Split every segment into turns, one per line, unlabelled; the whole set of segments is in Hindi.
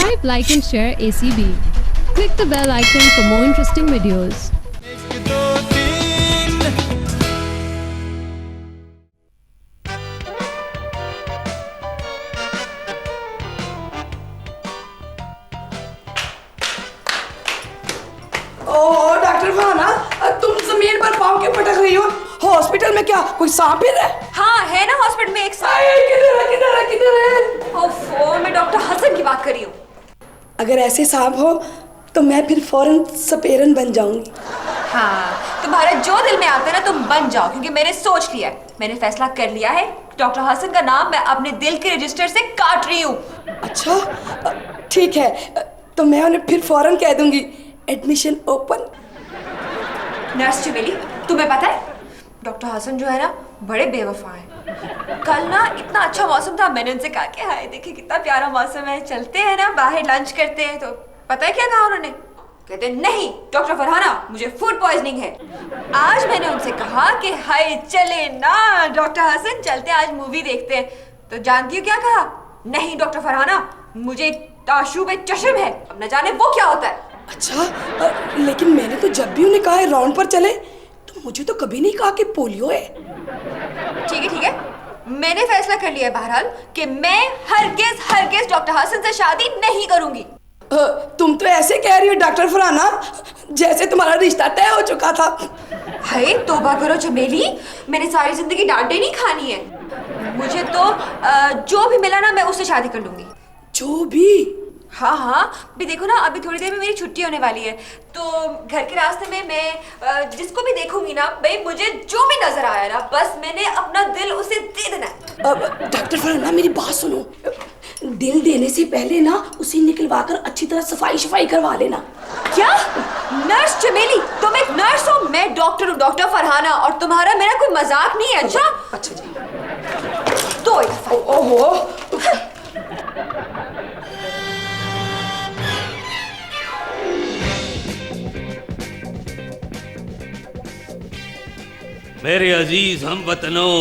Subscribe, like and share ACB. Click the bell icon for more interesting videos.
Oh doctor Bhana, तुम जमीन पर पाँव क्यों पटक रही हो? हॉस्पिटल में क्या कोई सांप फिर है?
हाँ है ना, हॉस्पिटल में एक सांप।
किधर है?
ओफो, मैं डॉक्टर हसन की बात कर रही हूँ।
अगर ऐसे सांप हो तो मैं फिर फौरन सपेरन बन जाऊंगी।
हाँ, तुम्हारा जो दिल में आता है ना तुम बन जाओ, क्योंकि मैंने सोच लिया है, मैंने फैसला कर लिया है। डॉक्टर हसन का नाम मैं अपने दिल के रजिस्टर से काट रही हूँ।
अच्छा ठीक है, तो मैं उन्हें फिर फौरन कह दूंगी एडमिशन ओपन।
नर्स चमेली, तुम्हें पता है डॉक्टर हसन जो है ना बड़े बेवफा है। कल ना इतना अच्छा मौसम था, मैंने उनसे कहा कि हाय देखिए कितना प्यारा मौसम है, चलते हैं ना बाहर लंच करते हैं। तो पता है क्या कहा उन्होंने? कहते नहीं डॉक्टर फरहाना, मुझे फूड पॉइजनिंग है। आज मैंने उनसे कहा कि हाय चले ना डॉक्टर हसन, चलते आज मूवी देखते हैं। तो जानती हो क्या कहा? नहीं डॉक्टर फरहाना, मुझे ताशुब चश्म है, अब न जाने वो क्या होता है।
अच्छा, लेकिन मैंने तो जब भी उन्हें कहा है राउंड पर चले, तो मुझे तो कभी नहीं कहा कि पोलियो है।
ठीक है, मैंने फैसला कर लिया है बहरहाल कि मैं हरगिज डॉक्टर हसन से शादी नहीं करूंगी।
तुम तो ऐसे कह रही हो डॉक्टर फरहाना जैसे तुम्हारा रिश्ता तय हो चुका था।
हाय तौबा करो चमेली, मैंने सारी जिंदगी डांटे नहीं खानी है। मुझे तो जो भी मिला ना मैं उससे शादी कर लूंगी।
जो भी?
हाँ, भी देखो ना अभी थोड़ी देर में मेरी छुट्टी होने वाली है, तो घर के रास्ते में मैं जिसको भी देखूंगी ना भाई, मुझे जो भी नजर आया ना बस मैंने अपना दिल उसे दे देना है।
अब डॉक्टर फरहाना मेरी बात सुनो, दिल देने से पहले ना उसे निकलवाकर अच्छी तरह सफाई करवा लेना।
क्या? नर्स चमेली, तुम एक नर्स हो, मैं डॉक्टर हूँ, डॉक्टर फरहाना, और तुम्हारा मेरा कोई मजाक नहीं है।
अच्छा जी।
तो
ओहो,
मेरे अजीज हमवतनों,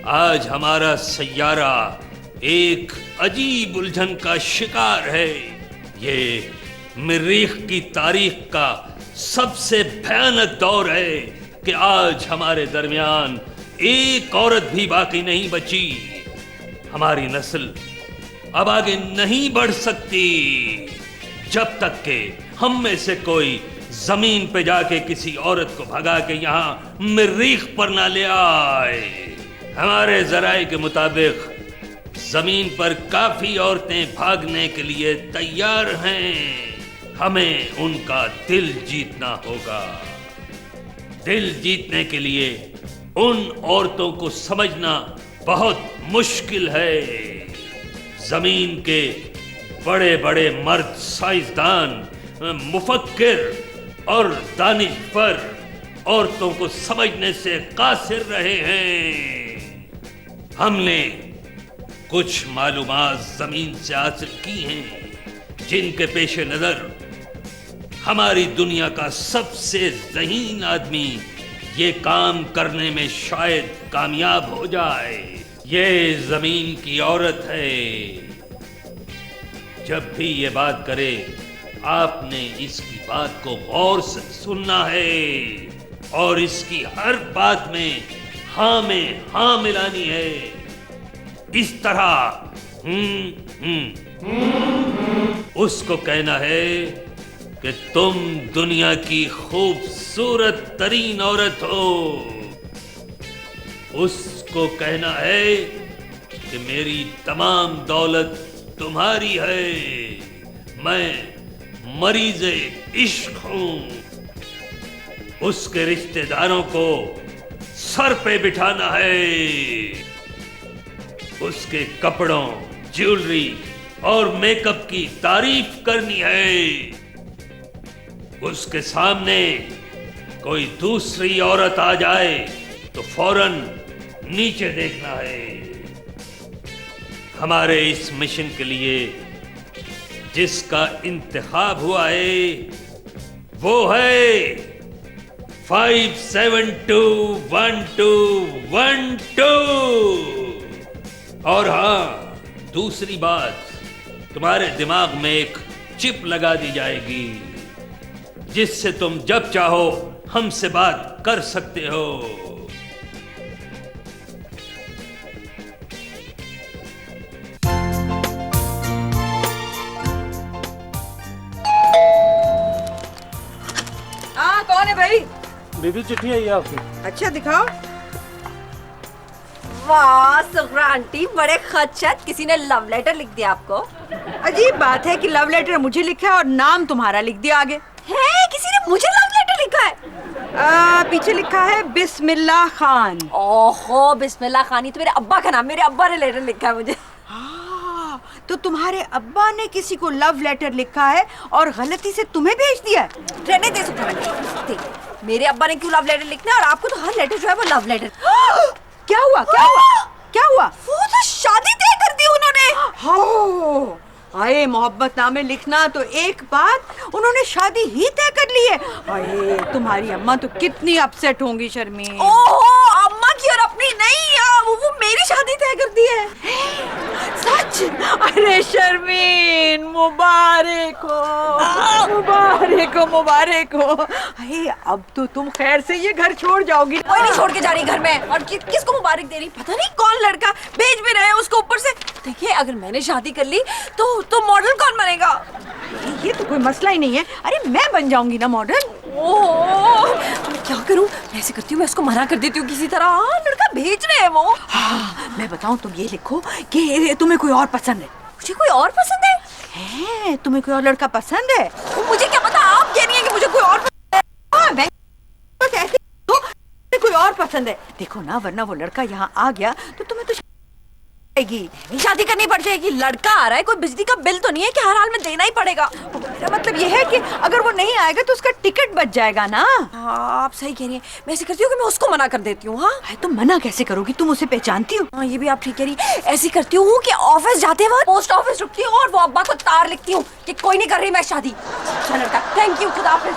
आज हमारा सैयारा एक अजीब उलझन का शिकार है। ये मरीख की तारीख का सबसे भयानक दौर है कि आज हमारे दरमियान एक औरत भी बाकी नहीं बची। हमारी नस्ल अब आगे नहीं बढ़ सकती जब तक के हम में से कोई जमीन पे जाके किसी औरत को भगा के यहाँ मरीख पर ना ले आए। हमारे जराए के मुताबिक जमीन पर काफी औरतें भागने के लिए तैयार हैं। हमें उनका दिल जीतना होगा। दिल जीतने के लिए उन औरतों को समझना बहुत मुश्किल है। जमीन के बड़े बड़े मर्द साइंसदान, मुफक्किर और दानिशवर औरतों को समझने से कासिर रहे हैं। हमने कुछ मालूमात जमीन से हासिल की हैं जिनके पेशे नजर हमारी दुनिया का सबसे ज़हीन आदमी ये काम करने में शायद कामयाब हो जाए। ये जमीन की औरत है। जब भी ये बात करे आपने इसकी बात को गौर से सुनना है और इसकी हर बात में हाँ मिलानी है। इस तरह उसको कहना है कि तुम दुनिया की खूबसूरत तरीन औरत हो। उसको कहना है कि मेरी तमाम दौलत तुम्हारी है, मैं मरीज़े इश्क हूं। उसके रिश्तेदारों को सर पे बिठाना है। उसके कपड़ों, ज्वेलरी और मेकअप की तारीफ करनी है। उसके सामने कोई दूसरी औरत आ जाए तो फौरन नीचे देखना है। हमारे इस मिशन के लिए जिसका इंतखाब हुआ है वो है 572112। और हाँ, दूसरी बात, तुम्हारे दिमाग में एक चिप लगा दी जाएगी जिससे तुम जब चाहो हमसे बात कर सकते हो।
कौन है भाई?
बेबी चिट्ठी आई है आपकी।
अच्छा दिखाओ। वाह सुखरा आंटी, बड़े खच्चत, किसी ने लव लेटर लिख दिया आपको।
अजीब बात है कि लव लेटर मुझे लिखा है और नाम तुम्हारा लिख दिया आगे।
है किसी ने मुझे लव लेटर लिखा है?
पीछे लिखा है बिस्मिल्लाह खान।
ओहो, बिस्मिल्लाह खान, तो मेरे अब्बा का नाम, मेरे अब्बा ने लेटर लिखा है मुझे।
तो तुम्हारे अब्बा ने किसी को लव लेटर लिखा है और गलती से तुम्हें भेज दिया है।
रहने दे सुखरा आंटी, मेरे अब्बा ने क्यों लव लेटर लिखना है, और आपको तो हर लेटर जो है वो लव लेटर।
क्या हुआ क्या हुआ क्या हुआ?
वो तो शादी तय कर दी उन्होंने।
हाँ, आए मोहब्बत नामे लिखना तो एक बात, उन्होंने शादी ही तय कर ली है। अरे तुम्हारी अम्मा तो कितनी अपसेट होंगी शर्मीन।
ओहो, अम्मा की और अपनी नहीं, वो मेरी शादी तय कर दी है।
सच? अरे शर्मीन, मुबारक हो मुबारक हो मुबारक हो। अरे अब तो तुम खैर से ये घर छोड़ जाओगी।
कोई नहीं छोड़ के जा रही घर में, और किसको मुबारक दे रही पता नहीं, कौन लड़का भेज भी रहे हैं उसको ऊपर से। देखिए अगर मैंने शादी कर ली तो मॉडल कौन बनेगा?
ये तो कोई मसला ही नहीं है। अरे मैं बन जाऊंगी ना मॉडल।
ओह, मैं क्या करूं? मैं ऐसे करती हूँ, मैं उसको मना कर देती हूँ किसी तरह। हाँ, लड़का भेज रहे हैं वो।
हाँ, मैं बताऊं, तुम ये लिखो कि तुम्हें कोई और पसंद है।
मुझे कोई और पसंद है?
है, तुम्हें कोई और लड़का पसंद है?
मुझे क्या पता, आप कह रही हैं कि मुझे कोई और पसंद है।
हाँ, मैं तो ऐसे तो कोई और पसंद है। देखो ना, वरना वो लड़का यहाँ आ गया तो तुम्हें तो
शादी करनी पड़ जाएगी। लड़का आ रहा है, कोई बिजली का बिल तो नहीं है कि हर हाल में देना ही पड़ेगा।
मेरा मतलब ये है कि अगर वो नहीं आएगा तो उसका टिकट बच जाएगा ना।
हाँ, आप सही कह रही हैं। मैं ऐसी करती हूँ कि मैं उसको मना कर देती हूँ। हाँ,
तुम मना कैसे करोगी? तुम उसे पहचानती हो।
हाँ, ये भी आप ठीक कह रही। ऐसी करती हूँ कि ऑफिस जाते वक्त पोस्ट ऑफिस रुकती हूँ और वो अब्बा को तार लिखती हूँ कि कोई नहीं कर रही मैं शादी। अच्छा लड़का, थैंक यू, खुदा हाफिज।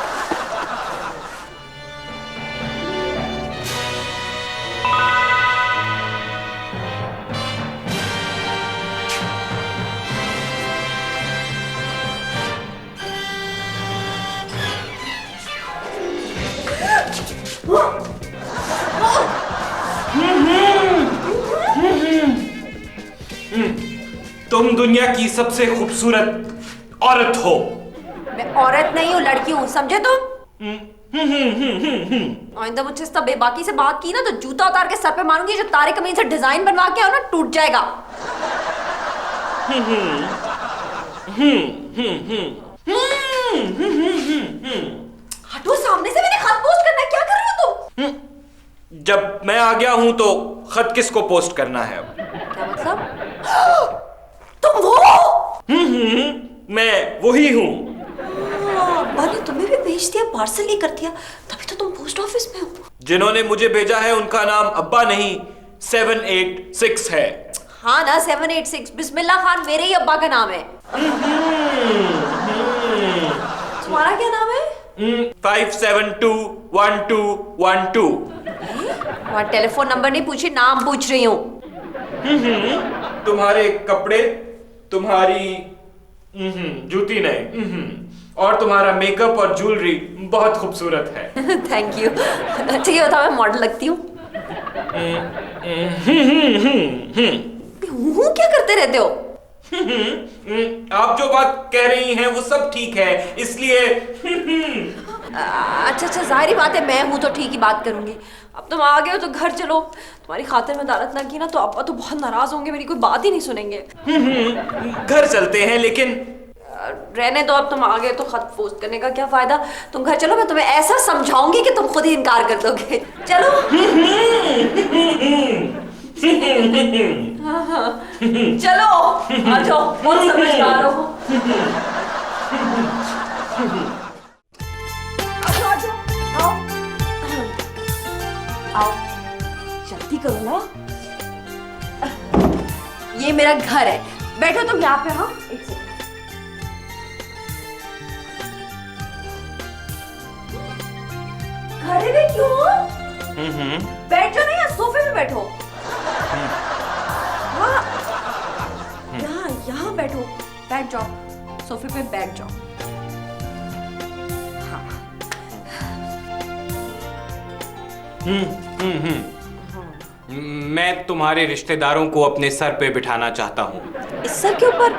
तुम दुनिया की सबसे खूबसूरत औरत हो।
मैं औरत नहीं हूँ, लड़की हूँ, समझे तुम? आइंदा मुझसे इस तरह बेबाकी से बात की ना तो जूता उतार के सर पे मारूंगी। जो तारे कमीज से डिजाइन बनवा के आओ ना, टूट जाएगा। हटो सामने से, मैंने खत पोस्ट करना है। क्या कर रहे हो तुम?
जब मैं आ गया हूं तो खत किसको पोस्ट करना है?
क्या मतलब? तुम वो?
मैं वही हूँ।
अब्बा ने तुम्हें भी भेज दिया, पार्सल ही कर दिया, तभी तो तुम पोस्ट ऑफिस में हो।
जिन्होंने मुझे भेजा है उनका नाम अब्बा नहीं 786 है।
हाँ ना, 786 बिस्मिल्लाह खान मेरे ही अब्बा का नाम है। तुम्हारा क्या नाम है?
5721212।
वहाँ टेलीफोन नंबर नहीं पूछी, नाम पूछ रही हूँ।
तुम्हारे कपड़े, तुम्हारी जूती नहीं, और तुम्हारा मेकअप और ज्वेलरी बहुत खूबसूरत है।
Thank you. ठीक है, बताओ मैं मॉडल लगती हूँ? क्या करते रहते हो?
आप जो बात कह रही हैं वो सब ठीक है, इसलिए
अच्छा, जाहिर बात है मैं हूँ तो ठीक ही बात करूंगी। अब तुम आ गए हो तो घर चलो। तुम्हारी खातिर में दालत ना की ना तो अब्बा तो बहुत नाराज होंगे, मेरी कोई बात ही नहीं सुनेंगे।
घर चलते हैं, लेकिन
रहने दो, अब तुम आ गए तो खत पोस्ट करने का क्या फायदा। तुम घर चलो, मैं तुम्हें ऐसा समझाऊंगी कि तुम खुद ही इनकार कर दोगे। चलो। हाँ, चलो आ जाओ, बहुत समझदार हो। आओ, आओ, जल्दी करो ना। ये मेरा घर है, बैठो तुम यहाँ पे। हाँ, एक सेकंड। खड़े भी क्यों? बैठो ना, यहाँ सोफे पे बैठो। हाँ, यहाँ बैठो। बैठ जाओ, सोफे पे बैठ जाओ।
मैं तुम्हारे रिश्तेदारों को अपने सर पे बिठाना चाहता हूँ।
इस सर के ऊपर?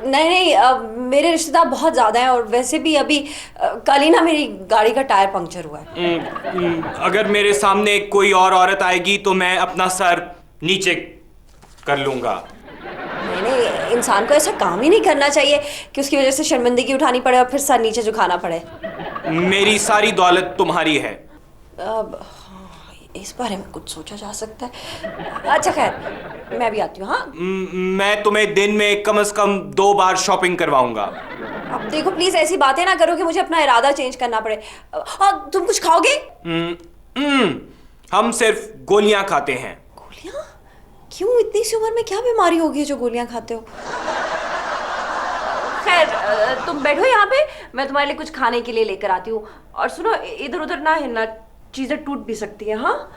नहीं नहीं, मेरे रिश्तेदार बहुत ज़्यादा हैं और वैसे भी अभी कल ही ना मेरी गाड़ी का टायर पंक्चर हुआ है।
अगर मेरे सामने कोई और औरत आएगी तो मैं अपना सर नीचे कर लूँगा।
नहीं नहीं, इंसान को ऐसा काम ही नहीं करना चाहिए कि उसकी वजह से शर्मिंदगी उठानी पड़े और फिर सर नीचे झुकाना पड़े।
मेरी सारी दौलत तुम्हारी है।
इस बारे में कुछ सोचा जा सकता है। अच्छा खैर, मैं भी आती हूँ। हाँ,
मैं तुम्हें दिन में कम से कम 2 बार शॉपिंग करवाऊंगा।
अब देखो प्लीज ऐसी बातें ना करो कि मुझे अपना इरादा चेंज करना पड़े। तुम कुछ खाओगे?
हम सिर्फ गोलियां खाते हैं।
गोलियां? क्यों, इतनी सी उम्र में क्या बीमारी होगी जो गोलियां खाते हो? खैर तुम बैठो यहाँ पे, मैं तुम्हारे लिए कुछ खाने के लिए लेकर आती हूँ। और सुनो, इधर उधर ना हिलना, चीजें टूट भी सकती है। हाँ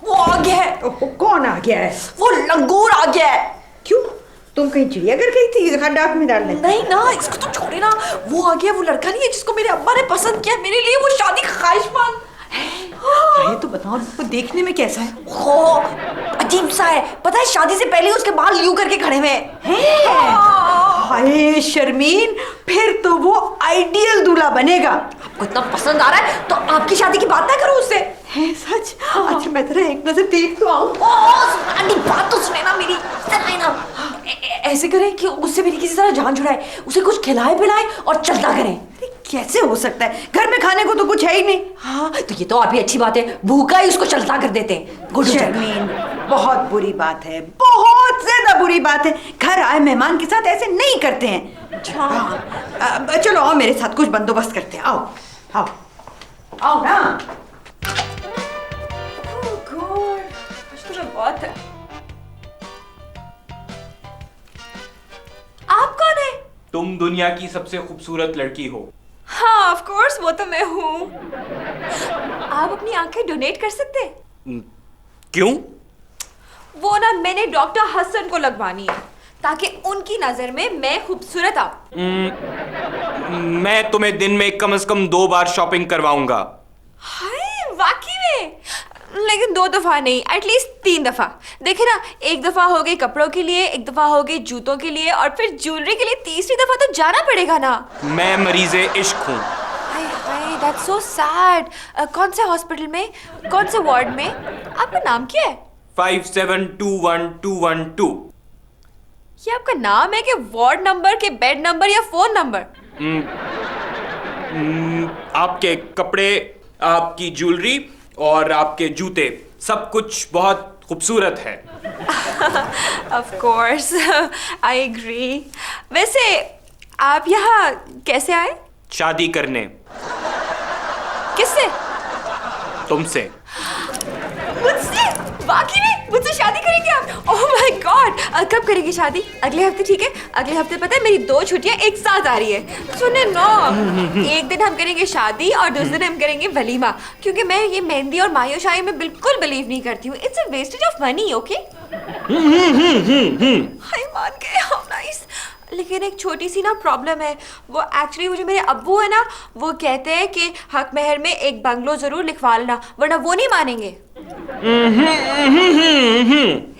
वो आ गया है।
कौन आ गया है?
वो लंगूर आ गया है।
क्यों, तुम कहीं चिड़ियाघर गई थी खड्डाक में डालने?
नहीं ना, इसको तो छोड़े ना। वो आ गया, वो लड़का नहीं है जिसको मेरे अब्बा ने पसंद किया मेरे लिए, वो शादी ख्वाहिशमंद।
अरे तो बताओ, वो देखने में कैसा है?
हो, अजीब सा है। पता है, शादी से पहले उसके बाल यूं करके खड़े हुए हैं।
हाय शर्मीन, फिर तो वो आइडियल दूल्हा बनेगा।
आपको इतना पसंद आ रहा है तो आपकी शादी की बात ना करो उससे।
है सच? अच्छा मैं तेरा एक नजर देख तो आऊं।
बात तो सुने ना मेरी। ना ऐसे करें कि उससे मेरी किसी तरह जान छुड़ाए, उसे कुछ खिलाए पिलाए और चलता करें।
कैसे हो सकता है, घर में खाने को तो कुछ है ही नहीं।
हाँ तो ये तो आप ही अच्छी बात है, भूखा ही उसको चलता कर देते हैं।
शर्मीन, बहुत बुरी बात है, बहुत ज्यादा बुरी बात है। घर आए मेहमान के साथ ऐसे नहीं करते हैं। अच्छा चलो आओ मेरे साथ, कुछ बंदोबस्त करते हैं। आओ आओ आओ ना।
बहुत है। आप कौन है?
तुम दुनिया की सबसे खूबसूरत लड़की हो।
हाँ ऑफ कोर्स, वो तो मैं हूँ। आप अपनी आंखें डोनेट कर सकते हैं?
क्यों?
वो ना मैंने डॉक्टर हसन को लगवानी है ताकि उनकी नजर में मैं खूबसूरत आऊं।
मैं तुम्हें दिन में कम से कम 2 बार शॉपिंग करवाऊंगा।
हाय वाकई में? लेकिन 2 दफा नहीं, एटलीस्ट 3 दफा। देखे ना, 1 दफा हो गई कपड़ों के लिए, 1 दफा हो गई जूतों के लिए और फिर ज्वेलरी के लिए 3री दफा तो जाना पड़ेगा ना।
मैं मरीज़े इश्क हूँ।
हाय हाय, दैट्स सो सैड। कौन से हॉस्पिटल में, कौन से वार्ड में? आपका नाम क्या है?
57211212।
ये आपका नाम है कि वार्ड नंबर के बेड नंबर या फोन नंबर?
आपके कपड़े, आपकी ज्वेलरी और आपके जूते, सब कुछ बहुत खूबसूरत है।
Of course, I agree. वैसे आप यहाँ कैसे आए?
शादी करने।
किससे?
तुमसे।
मुझसे? वाकई में मुझसे शादी करेंगे आप? ओह माय गॉड, कब करेंगे शादी? अगले हफ्ते? ठीक है, अगले हफ्ते पता है मेरी 2 छुट्टियां एक साथ आ रही है। सुने ना, एक दिन हम करेंगे शादी और दूसरे दिन हम करेंगे वलीमा, क्योंकि मैं ये मेहंदी और मायोशाही में बिल्कुल बिलीव नहीं करती हूँ। It's a wastage of money. Okay? हाय मान गए, हाउ नाइस। लेकिन एक छोटी सी ना प्रॉब्लम है। वो एक्चुअली वो जो मेरे अब्बू है ना, वो कहते हैं कि हक महर में एक बंगलो जरूर लिखवा लेना, वरना वो नहीं मानेंगे।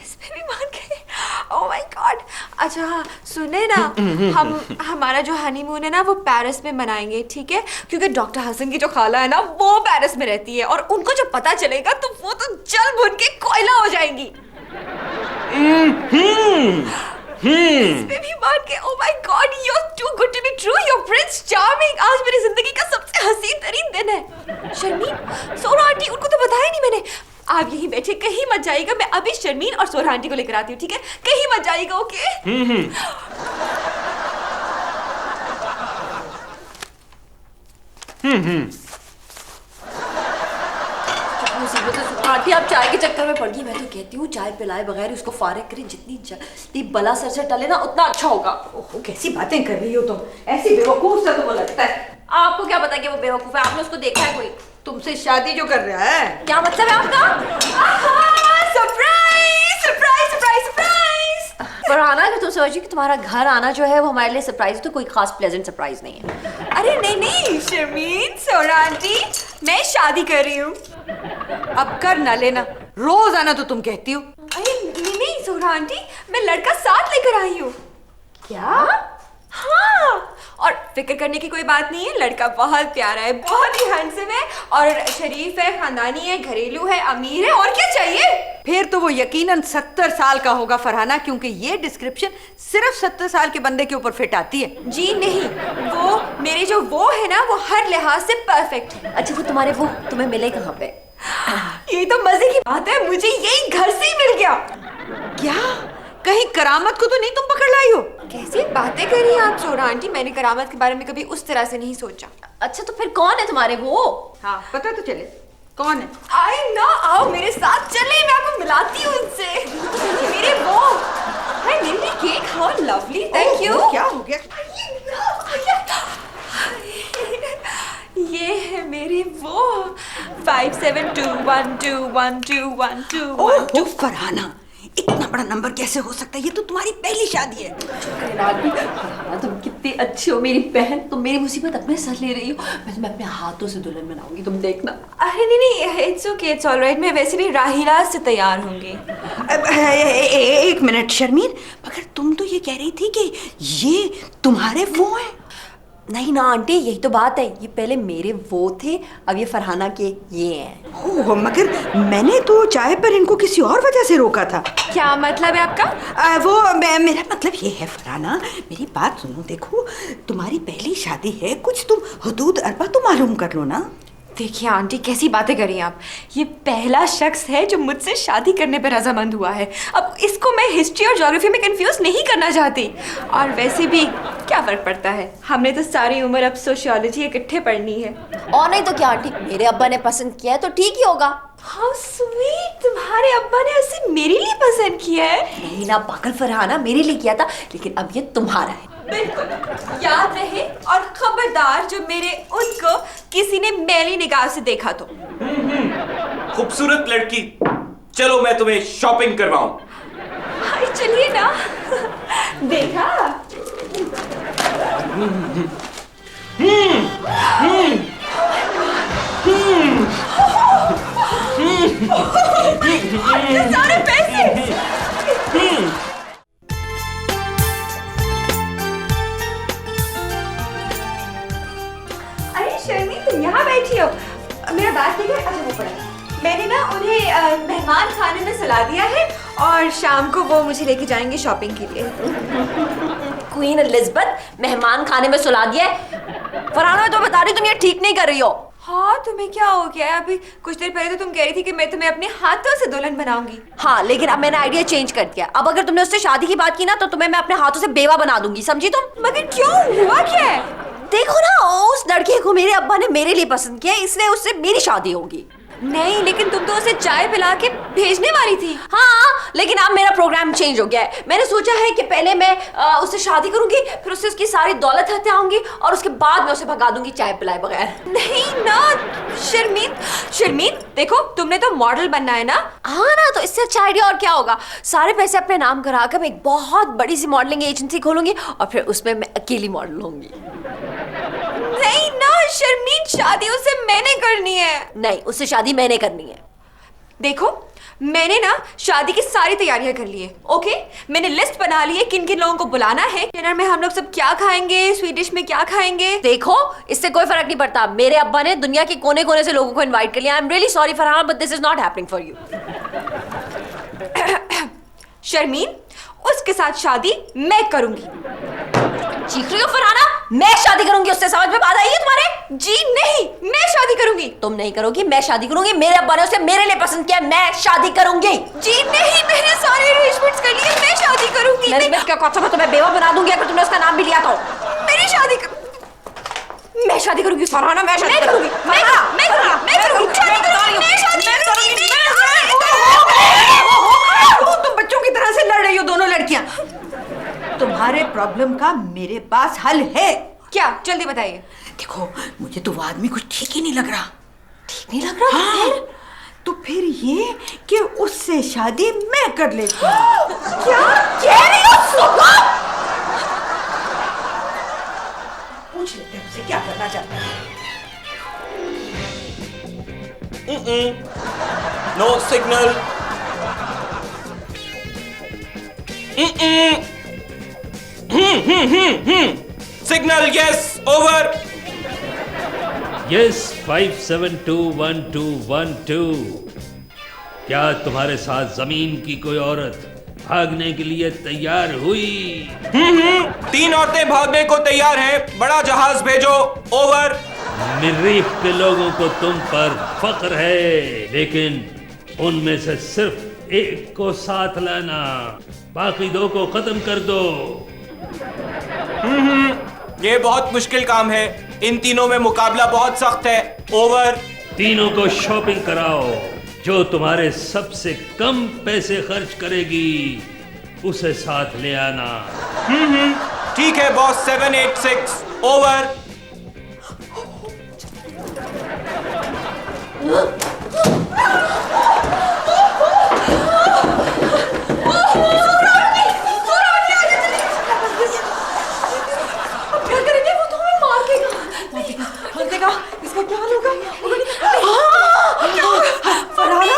इसमें भी मान गए? Oh my God. अच्छा हाँ सुने ना, हमारा जो हनीमून है ना वो पेरिस में मनाएंगे, ठीक है? क्योंकि डॉक्टर हसन की जो खाला है ना वो पेरिस में रहती है और उनको जब पता चलेगा तो वो तो जल भुन के कोयला हो जाएंगी। इसमें भी मान के, oh my God, you're too good to be true, you're Prince Charming। आज मेरी जिंदगी का सबसे हसीन तरीन दिन है। शर्मीन, सोरा आंटी, उनको तो बताया नहीं मैंने। आप यहीं बैठे, कहीं मत जाइएगा। मैं अभी शर्मीन और सोरा आंटी को लेकर आती हूँ, ठीक है? कहीं मत जाइएगा, ओके? मुसीबत
आंटी आप चाय के चक्कर में पड़ गई। मैं तो कहती हूँ चाय पिलाए बगैर उसको फारिग करें, जितनी जल्दी बला सर से टले ना उतना अच्छा होगा।
ओहो, कैसी बातें कर रही हो तुम, ऐसी बेवकूफ सा तुम्हें लगता है।
आपको क्या पता कि वो बेवकूफ है? आपने उसको देखा है कोई?
तुमसे शादी जो कर रहा है।
क्या मतलब है आपका?
Surprise surprise surprise surprise.
Farhana, कि तुम समझी कि तुम्हारा घर आना जो है वो हमारे लिए सरप्राइज, तो कोई खास प्लेजेंट सरप्राइज नहीं है।
अरे नहीं नहीं शर्मीन, सोना आंटी, मैं शादी कर रही हूँ।
अब कर ना लेना, रोज आना तो तुम कहती हो।
अरे नहीं नहीं सोना आंटी, मैं लड़का साथ लेकर आई हूँ।
क्या?
हाँ, और फिक्र करने की कोई बात नहीं है। लड़का बहुत प्यारा है, बहुत ही हैंडसम है और शरीफ है, खानदानी है, घरेलू है, अमीर है, और क्या चाहिए?
फिर तो वो यकीनन 70 साल का होगा फरहाना, क्योंकि ये डिस्क्रिप्शन सिर्फ 70 साल के बंदे के ऊपर फिट आती है।
जी नहीं, वो मेरे जो वो है ना, वो हर लिहाज से परफेक्ट है।
अच्छा, तो तुम्हारे वो तुम्हें मिले कहाँ पे?
ये तो मजे की बात है, मुझे यही घर से ही मिल गया।
क्या कहीं करामत को तो नहीं तुम पकड़ लाई हो?
कैसी बातें कर रही हैं आप सोना आंटी, मैंने करामत के बारे में कभी उस तरह से नहीं सोचा।
अच्छा, तो फिर कौन है तुम्हारे वो?
हाँ पता तो चले कौन है।
आई ना, आओ मेरे साथ चले, मैं आपको मिलाती हूँ उनसे। मेरे वो hi Lily cake, how lovely, thank you.
क्या हो गया?
ये है मेरे वो 5721212121।
ओह फरहाना, इतना बड़ा नंबर कैसे हो सकता है? ये तो तुम्हारी पहली शादी है।
फरहाना, तुम कितनी अच्छी हो मेरी बहन, तुम मेरी मुसीबत अपने सर ले रही हो। मैं तुम्हें अपने हाथों से दुल्हन बनाऊंगी, तुम देखना।
अरे नहीं नहीं, इट्स ओके, इट्स ऑलराइट, मैं वैसे भी राहिला से तैयार होंगी।
एक मिनट शर्मीन, मगर तुम तो ये कह रही थी कि ये तुम्हारे वो हैं।
नहीं ना आंटी, यही तो बात है, ये पहले मेरे वो थे, अब ये फरहाना के ये हैं।
ओह, मगर मैंने तो चाय पर इनको किसी और वजह से रोका था।
क्या मतलब है आपका?
मेरा मतलब ये है फरहाना, मेरी बात सुनो। देखो, तुम्हारी पहली शादी है, कुछ तुम हुदूद अरबा तो मालूम कर लो ना।
देखिए आंटी, कैसी बातें कर रही हैं आप? ये पहला शख्स है जो मुझसे शादी करने पर रजामंद हुआ है। अब इसको मैं हिस्ट्री और ज्योग्राफी में कंफ्यूज नहीं करना चाहती। और वैसे भी क्या फर्क पड़ता है, हमने तो सारी उम्र अब सोशियोलॉजी इकट्ठे पढ़नी है।
और नहीं तो क्या आंटी, मेरे अब्बा ने पसंद किया है तो ठीक ही होगा।
हाउ स्वीट, तुम्हारे अब्बा ने उसे मेरे लिए पसंद किया है।
नहीं ना पागल फरहाना, मेरे लिए किया था, लेकिन अब ये तुम्हारा है।
बिल्कुल, याद रहे, और खबरदार जो मेरे उनको किसी ने मैली निगाह से देखा तो।
खूबसूरत लड़की, चलो मैं तुम्हें शॉपिंग करवाऊं।
हाय चलिए ना। देखा? सारे पैसे। अरे शर्मी, तुम यहाँ बैठी हो? मेरा बैग ठीक है? अच्छा वो पड़ा है। मैंने ना उन्हें मेहमान खाने में सुला दिया है और शाम को वो मुझे लेके जाएंगे शॉपिंग के लिए।
क्वीन एलिजाबेथ, मेहमान खाने में सुला दिया है? फरहाना, मैं तो बता रही हूँ, तुम ये ठीक नहीं कर रही हो।
हाँ, तुम्हें क्या हो गया है? अभी कुछ देर पहले तो तुम कह रही थी कि मैं तुम्हें अपने हाथों से दुल्हन बनाऊंगी।
हाँ, लेकिन अब मैंने आइडिया चेंज कर दिया। अब अगर तुमने उससे शादी की बात की ना, तो तुम्हें मैं अपने हाथों से बेवा बना दूंगी, समझी तुम?
मगर क्यों, हुआ क्या है?
देखो ना, उस लड़के को मेरे अब्बा ने मेरे लिए पसंद किया, इसलिए उससे मेरी शादी होगी।
नहीं, लेकिन तुम तो उसे चाय पिला के भेजने वाली थी।
हाँ, लेकिन अब मेरा प्रोग्राम चेंज हो गया है। मैंने सोचा है कि पहले मैं उससे शादी करूंगी, फिर उससे उसकी सारी दौलत हत्ते आऊंगी, और उसके बाद मैं उसे भगा दूंगी चाय पिलाए बगैर।
नहीं ना शर्मीन, शर्मीन देखो, तुमने तो मॉडल बनना है ना।
हाँ ना, तो इससे अच्छा आइडिया और क्या होगा। सारे पैसे अपने नाम कराकर मैं एक बहुत बड़ी सी मॉडलिंग एजेंसी खोलूंगी, और फिर उसमें मैं अकेली मॉडल होंगी।
नहीं ना शर्मीन, शादी उससे मैंने करनी है।
नहीं, उससे शादी मैंने करनी है।
देखो, मैंने ना शादी की सारी तैयारियां कर ली है। ओके, मैंने लिस्ट बना ली है किन किन लोगों को बुलाना है, डिनर में हम लोग सब क्या खाएंगे, स्वीट डिश में क्या खाएंगे।
देखो, इससे कोई फर्क नहीं पड़ता। मेरे अब्बा ने दुनिया के कोने कोने से लोगों को इनवाइट कर लिया। I am really sorry Farhana, but this is not happening for you.
Sharmin, उसके साथ शादी मैं करूंगी।
चीख रही हो फरहाना? मैं शादी करूंगी उससे, समझ में बात आई है तुम्हारे?
जी नहीं, मैं शादी करूंगी।
तुम नहीं करोगी, मैं शादी करूंगी। मेरे अब्बा ने उसे मेरे लिए पसंद किया, मैं शादी करूंगी।
जी नहीं, मैंने सारे अरेंजमेंट्स कर लिए, मैं शादी करूंगी।
मैं क्या कसम है, तुम्हें बेवा बना दूंगी अगर तुमने उसका नाम भी लिया तो।
मेरी शादी मैं शादी करूंगी फरहाना, मैं शादी करूंगी। मैं करूंगी, मैं करूंगी, मैं शादी करूंगी, मैं शादी करूंगी।
हो दोनों लड़कियां? तुम्हारे प्रॉब्लम का मेरे पास हल है।
क्या? जल्दी बताइए।
देखो, मुझे तो वो आदमी कुछ ठीक ही नहीं लग रहा।
ठीक नहीं लग रहा?
हाँ, तो फिर ये कि उससे शादी मैं कर लेती हूँ।
क्या कह रही हो सुगा?
पूछ लेते हैं उसे क्या करना चाहता है।
No signal. Signal yes over.
Yes 57211212। क्या तुम्हारे साथ जमीन की कोई औरत भागने के लिए तैयार हुई?
3 औरतें भागने को तैयार हैं। बड़ा जहाज भेजो। ओवर।
मरीख के लोगों को तुम पर फख्र है, लेकिन उनमें से सिर्फ एक को साथ लाना, बाकी 2 को खत्म कर दो।
ये बहुत मुश्किल काम है। इन तीनों में मुकाबला बहुत सख्त है। ओवर।
तीनों को शॉपिंग कराओ। जो तुम्हारे सबसे कम पैसे खर्च करेगी उसे साथ ले आना।
ठीक है बॉस। 786 ओवर।
क्या करेंगे? वो तो हमें मार देगा। इसका क्या हाल होगा? फरहाना,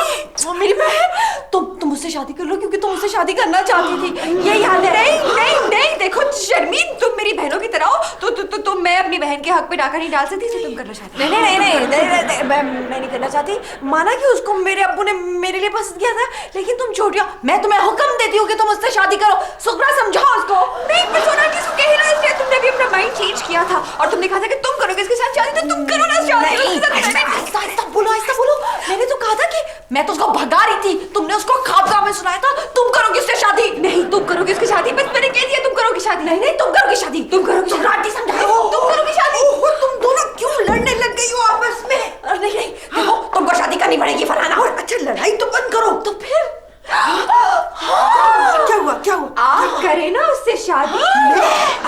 मेरी बहन, तुम मुझसे शादी कर लो क्योंकि तुम मुझसे शादी करना चाहती थी। यही हाल है। नहीं, देखो शर्मीन, तुम मेरी बहनों की तरह हो तो मैं अपनी बहन के हक पे डाका नहीं डाल सकती, तुम करना चाहती। नहीं, मैं नहीं करना चाहती। माना कि उसको मेरे अब्बू ने मेरे लिए पसंद किया था, लेकिन तुम छोटी हो। मैं तुम्हें हुक्म देती हूँ कि तुम मुझसे शादी करो। सुगरा समझाओ उसको। नहीं, मैं सोना कि उसको कही ना, इसलिए तुमने भी अपना माइंड चेंज किया था और तुमने कहा था कि तुम करोगे इसके साथ शादी, तो तुम करो ना शादी। आहिस्ता बोलो। मैंने तो कहा था कि मैं तो उसको भगा रही थी, तुमने उसको ख्वाबगाह में सुनाया था तुम करोगे उससे शादी। नहीं, तुम करोगे उसकी शादी। बस मैंने कह दिया तुम करोगे शादी। नहीं, तुम करोगे शादी। तुम करोगे शादी। समझाओ, तुम करोगे शादी।
तुम दोनों क्यों लड़ने लग गई हो आपस में?
नहीं, देखो तुमको शादी करनी पड़ेगी फरहाना।
और अच्छा, लड़ाई तो बंद करो।
तो फिर
क्या हुआ?
आप करे ना उससे शादी।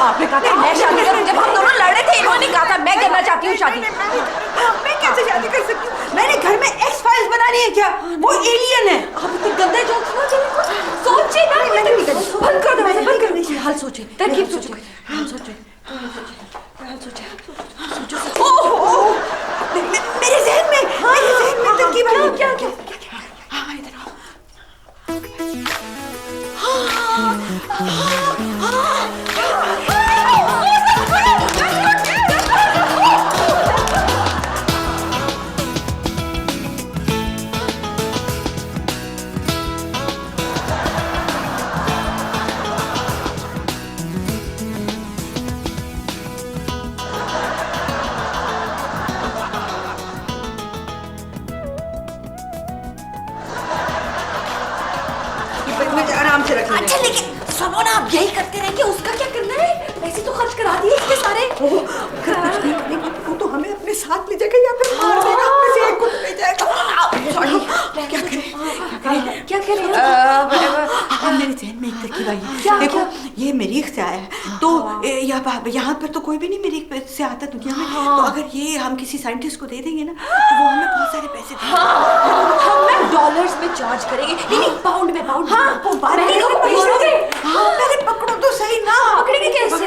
आपने कहा था मैं शादी करूं, जब हम दोनों लड़ रहे थे इन्होंने कहा था मैं करना चाहती हूँ शादी।
मैं कैसे शादी कर सकती हूँ? मैंने घर में एक्स फाइल्स बनानी है क्या? वो एलियन है।
आप इतने गंदे जोक्स ना चलिए, कुछ सोचिए ना। बंद कर दो, बंद कर दो। हाल सोचे, तरकीब सोचो।
मेरे ज़हन में तरकीब आई।
क्या?
हाँ, इधर आओ। आराम से रख।
अच्छा, लेकिन सुनो ना, आप यही करते रहेंगे, उसका क्या करना है? पैसे तो खर्च करा दिए इसके सारे।
वो तो हमें अपने साथ ले जाएगा या फिर मार देगा। अपने से एक को ले जाएगा।
क्या करें?
मेरे ज़हन में एक तरकीब आई है। देखो, ये मरीख से आया है, तो यहाँ पर तो कोई भी नहीं मरीख से आता दुनिया में। तो अगर ये हम किसी साइंटिस्ट को दे देंगे ना, तो वो हमें बहुत सारे पैसे देंगे।
हम ना डॉलर्स में चार्ज करेंगे। नहीं, पाउंड में।
पकड़ो तो सही ना।
पकड़ेंगे कैसे?